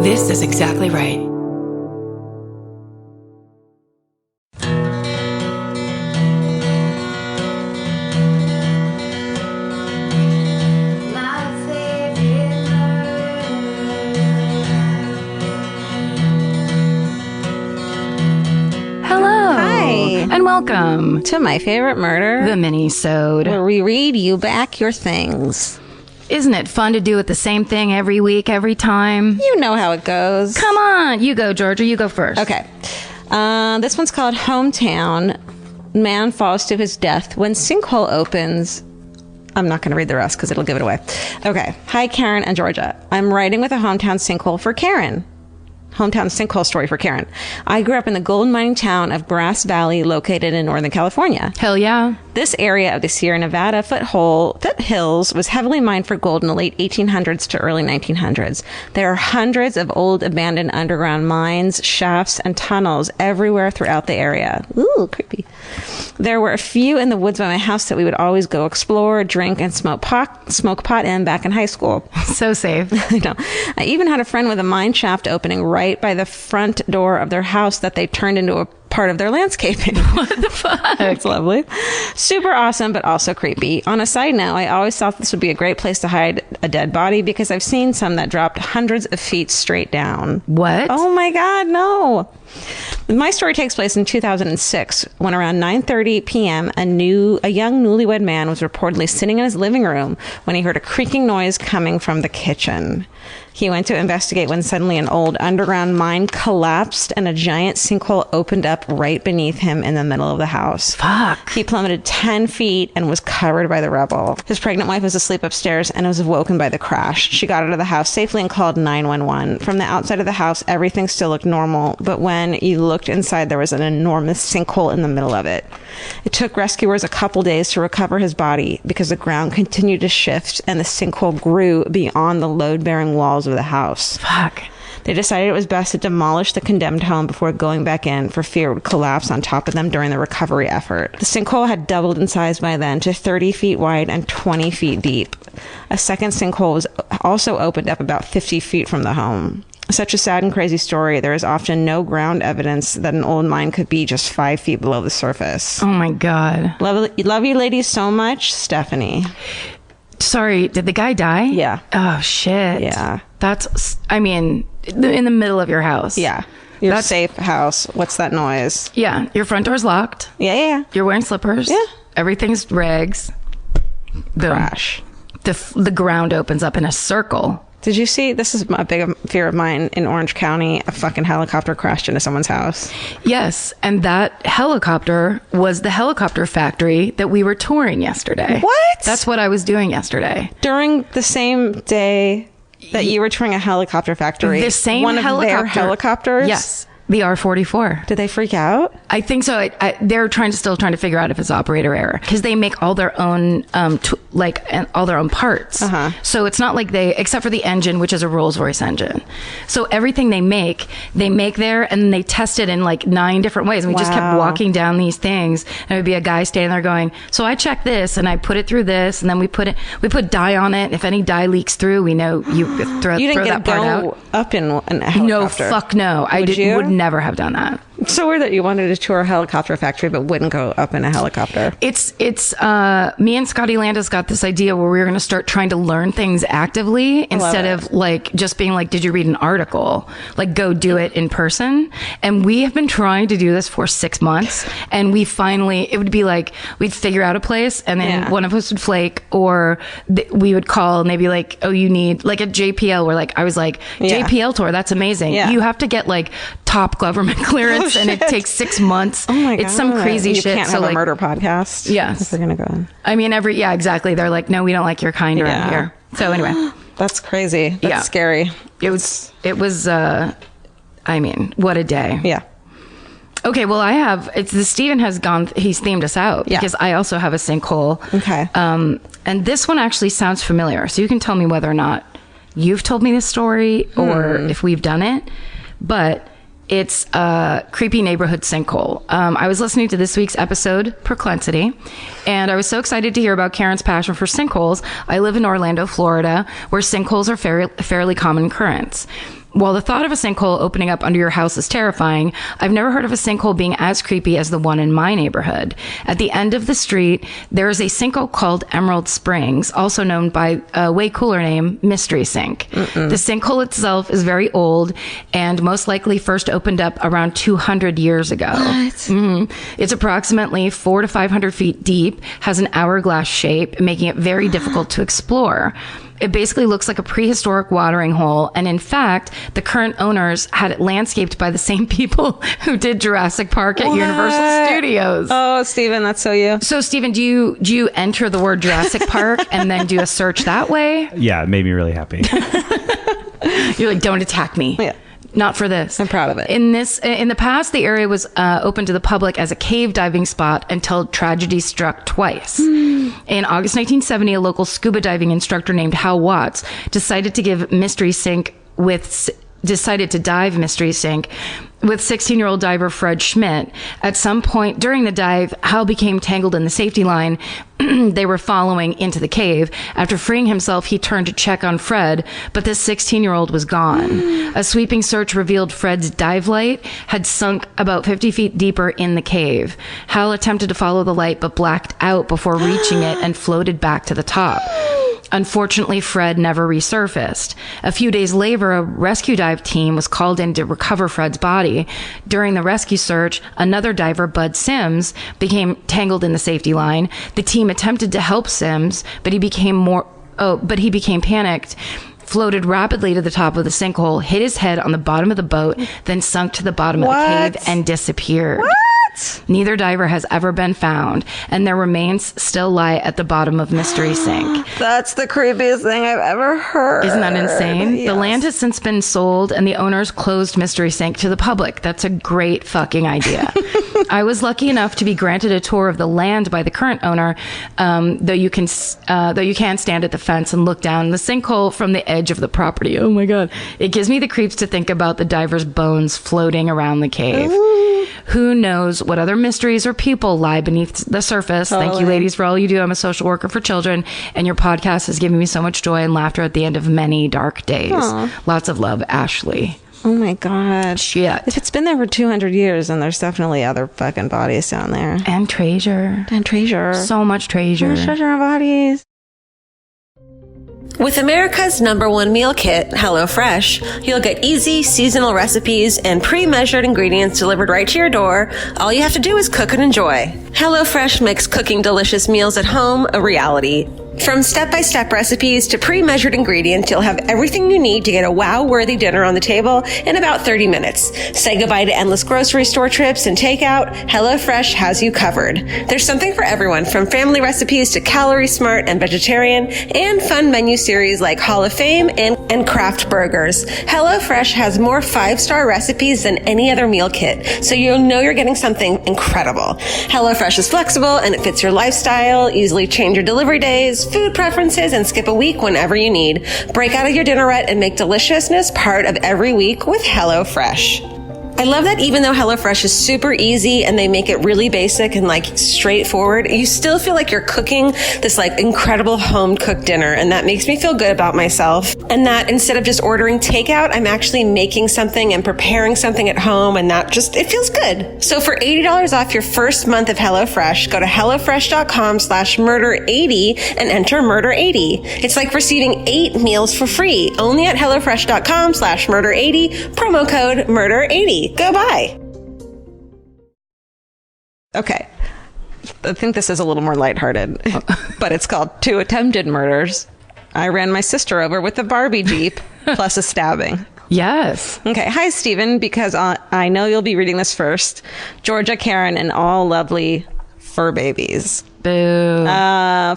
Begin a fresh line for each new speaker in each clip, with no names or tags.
This is exactly right. And welcome
to My Favorite Murder,
the Minisode,
where we read you back your things.
Isn't it fun to do it the same thing every week, every time?
You know how it goes.
Come on, you go, Georgia. You go first.
Okay. This one's called Hometown. Man falls to his death when sinkhole opens. I'm not going to read the rest because it'll give it away. Okay. Hi, Karen and Georgia. I'm writing with a hometown sinkhole for Karen. Hometown sinkhole story for Karen. I grew up in the gold mining town of Grass Valley, located in Northern California.
Hell yeah.
This area of the Sierra Nevada foothills was heavily mined for gold in the late 1800s to early 1900s. There are hundreds of old abandoned underground mines, shafts, and tunnels everywhere throughout the area. Ooh, creepy. There were a few in the woods by my house that we would always go explore, drink, and smoke pot in back in high school.
So safe.
I know. I even had a friend with a mine shaft opening right by the front door of their house that they turned into a part of their landscaping.
What the fuck?
That's lovely. Super awesome, but also creepy. On a side note, I always thought this would be a great place to hide a dead body because I've seen some that dropped hundreds of feet straight down.
What?
Oh my God, no. My story takes place in 2006 when around 9:30 p.m. a young newlywed man was reportedly sitting in his living room when he heard a creaking noise coming from the kitchen. He went to investigate when suddenly an old underground mine collapsed and a giant sinkhole opened up right beneath him in the middle of the house.
Fuck.
He plummeted 10 feet and was covered by the rubble. His pregnant wife was asleep upstairs and was awoken by the crash. She got out of the house safely and called 911. From the outside of the house, everything still looked normal, but when you looked inside, there was an enormous sinkhole in the middle of it. It took rescuers a couple days to recover his body because the ground continued to shift and the sinkhole grew beyond the load-bearing walls of the house.
Fuck.
They decided it was best to demolish the condemned home before going back in for fear it would collapse on top of them during the recovery effort. The sinkhole had doubled in size by then to 30 feet wide and 20 feet deep. A second sinkhole was also opened up about 50 feet from the home. Such a sad and crazy story. There is often no ground evidence that an old mine could be just 5 feet below the surface.
Oh my God.
Love you ladies so much, Stephanie.
Sorry, did the guy die?
Yeah.
Oh, shit.
Yeah.
That's, I mean, in the middle of your house.
Yeah. Your safe house. What's that noise?
Yeah. Your front door's locked.
Yeah.
You're wearing slippers.
Yeah.
Everything's rags. Boom.
Crash.
The ground opens up in a circle.
Did you see, this is a big fear of mine, in Orange County, a fucking helicopter crashed into someone's house.
Yes, and that helicopter was the helicopter factory that we were touring yesterday.
What?
That's what I was doing yesterday.
During the same day that you were touring a helicopter factory?
The same
one
helicopter.
One of their helicopters?
Yes. The R-44.
Did they freak out?
I think so. They're still trying to figure out if it's operator error because they make all their own, all their own parts.
Uh-huh.
So it's not like except for the engine, which is a Rolls-Royce engine. So everything they make there and then they test it in like 9 different ways. And we just kept walking down these things and it would be a guy standing there going, so I checked this and I put it through this and then we put dye on it. If any dye leaks through, we know you throw that part out.
Up in an helicopter?
No, fuck no. Would never have done that.
So weird that you wanted to tour a helicopter factory but wouldn't go up in a helicopter.
It's me and Scotty Landis got this idea where we were going to start trying to learn things actively instead of like just being like, did you read an article? Like go do it in person. And we have been trying to do this for 6 months and we finally, it would be like we'd figure out a place and then one of us would flake or we would call and they'd be like, oh, you need like a JPL where like I was like JPL tour, that's amazing. You have to get like top government clearance and it takes 6 months.
Oh my God.
It's some crazy shit.
You can't have a murder podcast.
Yes.
If we're going to go in.
I mean, exactly. They're like, no, we don't like your kind around here. So anyway.
That's crazy. That's scary.
It was, I mean, what a day.
Yeah.
Okay, well, Steven he's themed us out because I also have a sinkhole. Okay. And this one actually sounds familiar. So you can tell me whether or not you've told me this story or if we've done it. But it's a creepy neighborhood sinkhole. I was listening to this week's episode, Proclensity, and I was so excited to hear about Karen's passion for sinkholes. I live in Orlando, Florida, where sinkholes are fairly common occurrence. While the thought of a sinkhole opening up under your house is terrifying, I've never heard of a sinkhole being as creepy as the one in my neighborhood. At the end of the street, there is a sinkhole called Emerald Springs, also known by a way cooler name, Mystery Sink. The sinkhole itself is very old and most likely first opened up around 200 years ago. What? It's approximately 400 to 500 feet deep, has an hourglass shape, making it very difficult to explore. It basically looks like a prehistoric watering hole. And in fact, the current owners had it landscaped by the same people who did Jurassic Park at Universal Studios.
Oh, Steven, that's so you.
So, Steven, do you enter the word Jurassic Park and then do a search that way?
Yeah, it made me really happy.
You're like, don't attack me.
Yeah.
Not for this.
I'm proud of it.
In the past, the area was open to the public as a cave diving spot until tragedy struck twice. In August 1970, a local scuba diving instructor named Hal Watts decided to dive Mystery Sink with 16-year-old diver Fred Schmidt. At some point during the dive, Hal became tangled in the safety line they were following into the cave. After freeing himself, he turned to check on Fred, but this 16-year-old was gone. A sweeping search revealed Fred's dive light had sunk about 50 feet deeper in the cave. Hal attempted to follow the light, but blacked out before reaching it and floated back to the top. Unfortunately, Fred never resurfaced. A few days later, a rescue dive team was called in to recover Fred's body. During the rescue search, another diver, Bud Sims, became tangled in the safety line. The team attempted to help Sims, but he became panicked, floated rapidly to the top of the sinkhole, hit his head on the bottom of the boat, then sunk to the bottom of the cave and disappeared.
What?
Neither diver has ever been found, and their remains still lie at the bottom of Mystery Sink.
That's the creepiest thing I've ever heard.
Isn't that insane?
Yes.
The land has since been sold, and the owners closed Mystery Sink to the public. That's a great fucking idea. I was lucky enough to be granted a tour of the land by the current owner, though you can stand at the fence and look down the sinkhole from the edge of the property. Oh my God. It gives me the creeps to think about the diver's bones floating around the cave. Ooh. Who knows what other mysteries or people lie beneath the surface. Totally. Thank you, ladies, for all you do. I'm a social worker for children, and your podcast has given me so much joy and laughter at the end of many dark days. Aww. Lots of love, Ashley.
Oh my God.
Shit.
If it's been there for 200 years, then there's definitely other fucking bodies down there.
And treasure. So much treasure.
There's treasure and bodies.
With America's #1 meal kit, HelloFresh, you'll get easy, seasonal recipes and pre-measured ingredients delivered right to your door. All you have to do is cook and enjoy. HelloFresh makes cooking delicious meals at home a reality. From step-by-step recipes to pre-measured ingredients, you'll have everything you need to get a wow-worthy dinner on the table in about 30 minutes. Say goodbye to endless grocery store trips and takeout. HelloFresh has you covered. There's something for everyone, from family recipes to calorie smart and vegetarian, and fun menu series like Hall of Fame and craft burgers. HelloFresh has more 5-star recipes than any other meal kit, so you'll know you're getting something incredible. HelloFresh is flexible and it fits your lifestyle. Easily change your delivery days, food preferences, and skip a week whenever you need. Break out of your dinner rut and make deliciousness part of every week with HelloFresh. I love that even though HelloFresh is super easy and they make it really basic and straightforward, you still feel like you're cooking this incredible home cooked dinner, and that makes me feel good about myself. And that instead of just ordering takeout, I'm actually making something and preparing something at home, and it feels good. So for $80 off your first month of HelloFresh, go to HelloFresh.com/murder80 and enter murder80. It's like receiving 8 meals for free only at HelloFresh.com/murder80, promo code murder80. Go buy.
Okay. I think this is a little more lighthearted, but it's called 2 Attempted Murders. I ran my sister over with a Barbie Jeep plus a stabbing.
Yes.
Okay. Hi, Stephen, because I know you'll be reading this first. Georgia, Karen, and all lovely fur babies.
Boo.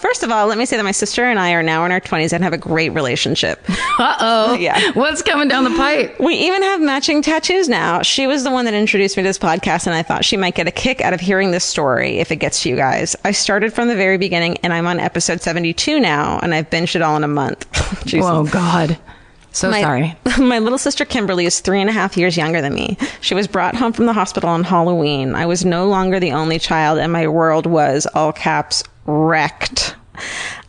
First of all, let me say that my sister and I are now in our 20s and have a great relationship.
Uh-oh.
Yeah.
What's coming down the pipe?
We even have matching tattoos now. She was the one that introduced me to this podcast, and I thought she might get a kick out of hearing this story if it gets to you guys. I started from the very beginning, and I'm on episode 72 now, and I've binged it all in a month.
Oh, God. Sorry.
My little sister Kimberly is 3.5 years younger than me. She was brought home from the hospital on Halloween. I was no longer the only child, and my world was, all caps, wrecked.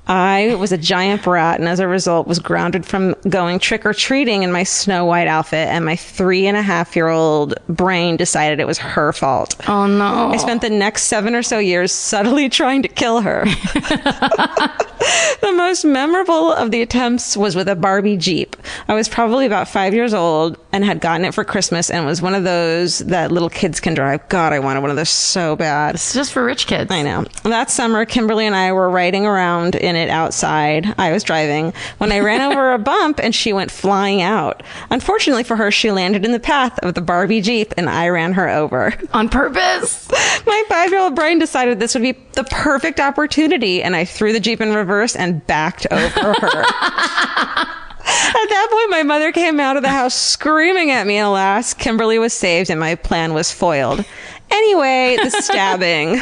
I was a giant brat, and as a result was grounded from going trick-or-treating in my Snow White outfit, and my 3.5-year-old brain decided it was her fault.
Oh, no.
I spent the next 7 or so years subtly trying to kill her. The most memorable of the attempts was with a Barbie Jeep. I was probably about 5 years old and had gotten it for Christmas, and it was one of those that little kids can drive. God, I wanted one of those so bad.
It's just for rich kids.
I know. That summer, Kimberly and I were riding around in it outside. I was driving when I ran over a bump and she went flying out. Unfortunately for her, she landed in the path of the Barbie Jeep and I ran her over.
On purpose?
My 5-year-old brain decided this would be the perfect opportunity, and I threw the Jeep in reverse and backed over her. At that point, my mother came out of the house screaming at me. Alas, Kimberly was saved and my plan was foiled. Anyway, the stabbing.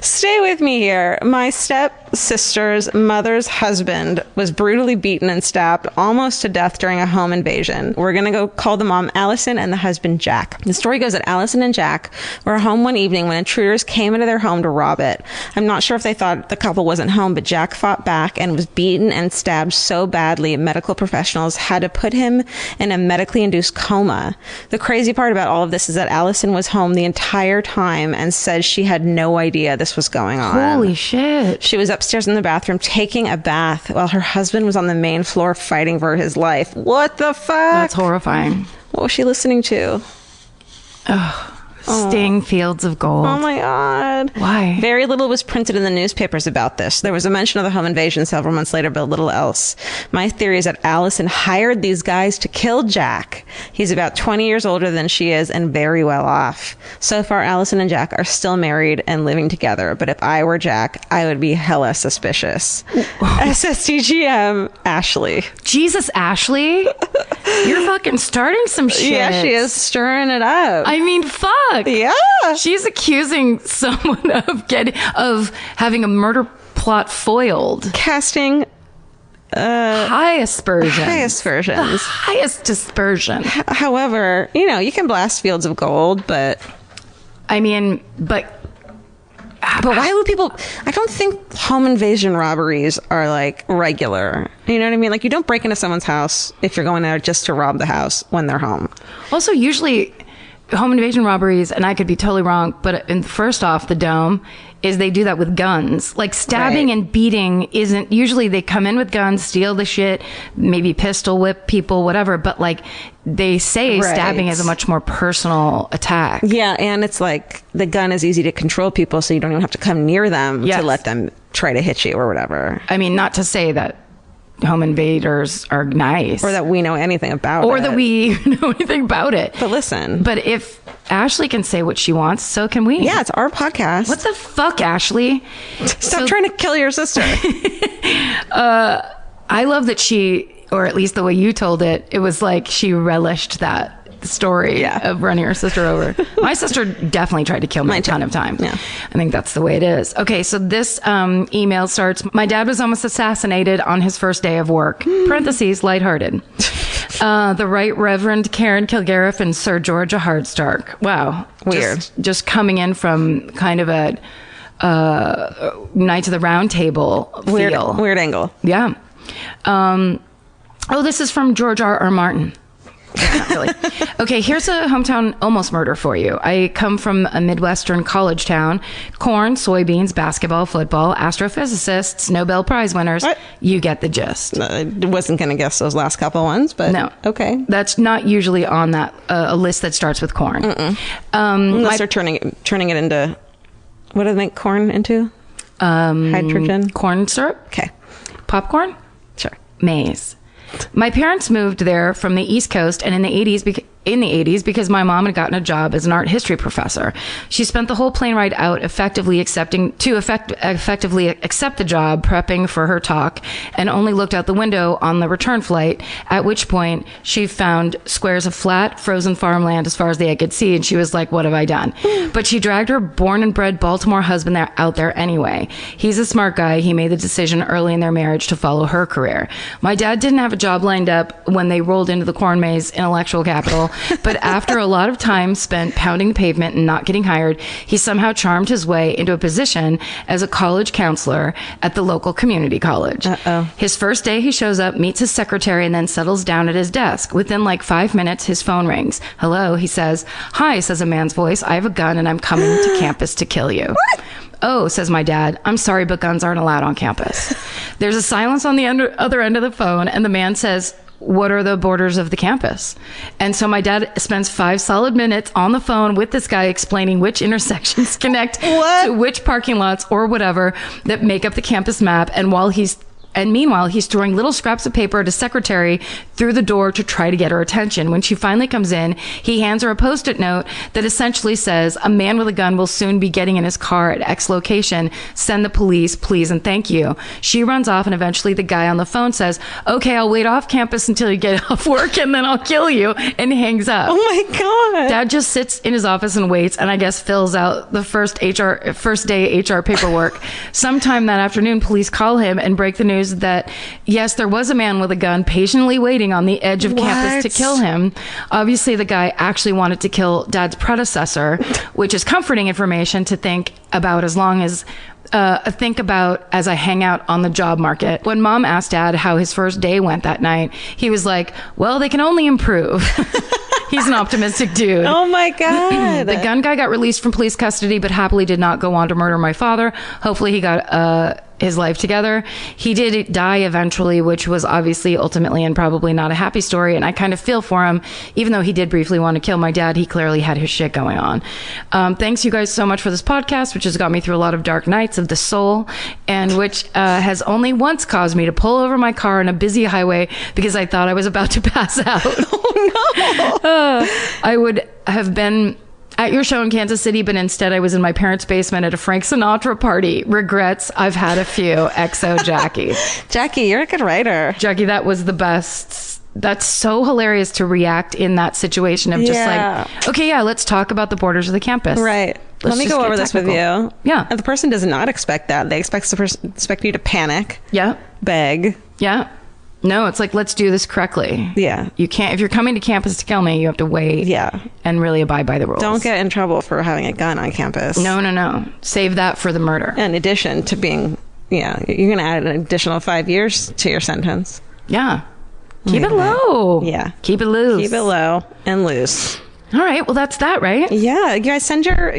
Stay with me here. My stepsister's mother's husband was brutally beaten and stabbed almost to death during a home invasion. We're going to go call the mom Allison and the husband Jack. The story goes that Allison and Jack were home one evening when intruders came into their home to rob it. I'm not sure if they thought the couple wasn't home, but Jack fought back and was beaten and stabbed so badly medical professionals had to put him in a medically induced coma. The crazy part about all of this is that Allison was home the entire time and said she had no idea this was going on.
Holy shit.
She was upstairs in the bathroom taking a bath while her husband was on the main floor fighting for his life. What the fuck?
That's horrifying.
What was she listening to?
Sting Fields of Gold.
Oh my God.
Why?
Very little was printed in the newspapers about this. There was a mention of the home invasion several months later, but little else. My theory is that Allison hired these guys to kill Jack. He's about 20 years older than she is and very well off. So far, Allison and Jack are still married and living together, but if I were Jack, I would be hella suspicious. SSTGM, Ashley.
Jesus, Ashley. You're fucking starting some shit.
Yeah, she is stirring it up.
I mean, fuck.
Yeah.
She's accusing someone of having a murder plot foiled.
Casting
High aspersions.
The
highest dispersion.
However, you can blast fields of gold, but
I mean, but
why would people? I don't think home invasion robberies are like regular. You know what I mean? Like, you don't break into someone's house if you're going there just to rob the house when they're home.
Also, usually home invasion robberies, and I could be totally wrong, but first off, the dome is they do that with guns. Like, stabbing and beating isn't usually, they come in with guns, steal the shit, maybe pistol whip people, whatever. But like, they say stabbing is a much more personal attack.
Yeah, and it's like the gun is easy to control people, so you don't even have to come near them to let them try to hit you or whatever.
I mean, not to say that home invaders are nice,
or that we know anything about
or
it,
that we know anything about it.
But listen,
but if Ashley can say what she wants, so can we.
Yeah, it's our podcast.
What the fuck, Ashley?
Stop trying to kill your sister.
I love that she, or at least the way you told it, it was like she relished that story of running her sister over. My sister definitely tried to kill me a ton of times. Yeah. I think that's the way it is. Okay, so this email starts, my dad was almost assassinated on his first day of work. Parentheses, lighthearted. The Right Reverend Karen Kilgariff and Sir George Hardstark. Wow.
Weird.
Just coming in from kind of a Knights of the Round Table feel.
Weird angle.
Yeah. This is from George R.R. Martin. Not really. Okay, here's a hometown almost murder for you. I come from a Midwestern college town. Corn, soybeans, basketball, football, astrophysicists, Nobel Prize winners. What? You get the gist.
I wasn't going to guess those last couple ones, but
no.
Okay.
That's not usually on that a list that starts with corn.
Unless they're turning it into, what do they make corn into? Hydrogen?
Corn syrup.
Okay.
Popcorn?
Sure.
Maize. My parents moved there from the East Coast and in the 80s because my mom had gotten a job as an art history professor. She spent the whole plane ride out effectively accept the job, prepping for her talk, and only looked out the window on the return flight, at which point she found squares of flat, frozen farmland as far as the eye could see, and she was like, what have I done? But she dragged her born and bred Baltimore husband out there anyway. He's a smart guy. He made the decision early in their marriage to follow her career. My dad didn't have a job lined up when they rolled into the corn maze intellectual capital, But after a lot of time spent pounding the pavement and not getting hired, he somehow charmed his way into a position as a college counselor at the local community college. His first day, he shows up, meets his secretary, and then settles down at his desk. Within like 5 minutes, his phone rings. Hello, he says. Hi, says a man's voice. I have a gun and I'm coming to campus to kill you. What? Oh, says my dad. I'm sorry, but guns aren't allowed on campus. There's a silence on the other end of the phone, and the man says, what are the borders of the campus? And so my dad spends 5 solid minutes on the phone with this guy explaining which intersections connect to which parking lots or whatever that make up the campus map. And meanwhile, he's throwing little scraps of paper at his secretary through the door to try to get her attention. When she finally comes in, he hands her a Post-it note that essentially says, a man with a gun will soon be getting in his car at X location. Send the police, please, and thank you. She runs off, and eventually the guy on the phone says, okay, I'll wait off campus until you get off work, and then I'll kill you, and hangs up.
Oh my God.
Dad just sits in his office and waits, and I guess fills out the first day HR paperwork. Sometime that afternoon, police call him and break the news that yes, there was a man with a gun patiently waiting on the edge of campus to kill him. Obviously, the guy actually wanted to kill Dad's predecessor, which is comforting information to think about as I hang out on the job market. When Mom asked Dad how his first day went that night, he was like, well, they can only improve. He's an optimistic dude.
Oh my God.
The gun guy got released from police custody, but happily did not go on to murder my father. Hopefully he got his life together. He did die eventually, which was obviously ultimately and probably not a happy story. And I kind of feel for him. Even though he did briefly want to kill my dad, he clearly had his shit going on. Thanks you guys so much for this podcast, which has got me through a lot of dark nights of the soul, and which has only once caused me to pull over my car on a busy highway because I thought I was about to pass out. Oh no. I would have been at your show in Kansas City, but instead I was in my parents' basement at a Frank Sinatra party. Regrets, I've had a few. XO Jackie.
Jackie, you're a good writer.
Jackie, that was the best. That's so hilarious to react in that situation of just like, okay, yeah, let's talk about the borders of the campus.
Right. Let me go over this with you.
Yeah.
And the person does not expect that. They expect you to panic.
Yeah.
Beg.
Yeah. No, it's like, let's do this correctly.
Yeah.
You can't, if you're coming to campus to kill me, you have to wait.
Yeah.
And really abide by the rules.
Don't get in trouble for having a gun on campus.
No. Save that for the murder.
In addition to being, you're going to add an additional 5 years to your sentence.
Yeah. Keep it low.
Yeah.
Keep it loose.
Keep it low and loose.
All right. Well, that's that, right?
Yeah. You guys send your,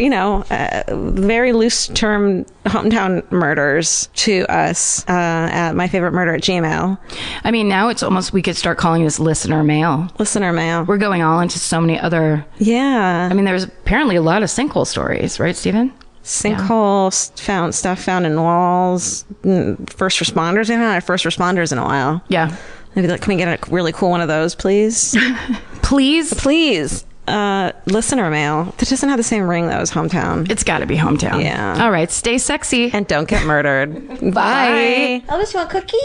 very loose term hometown murders to us at myfavoritemurder@gmail.com.
I mean, now it's almost, we could start calling this listener mail.
Listener mail.
We're going all into so many other.
Yeah.
I mean, there's apparently a lot of sinkhole stories, right, Stephen?
Sinkhole found in walls. First responders. We haven't had first responders in a while.
Yeah.
Maybe can we get a really cool one of those, please? Please. Listener mail. That doesn't have the same ring though as hometown.
It's got to be hometown.
Yeah.
All right. Stay sexy.
And don't get murdered. Bye.
Elvis, you want a cookie?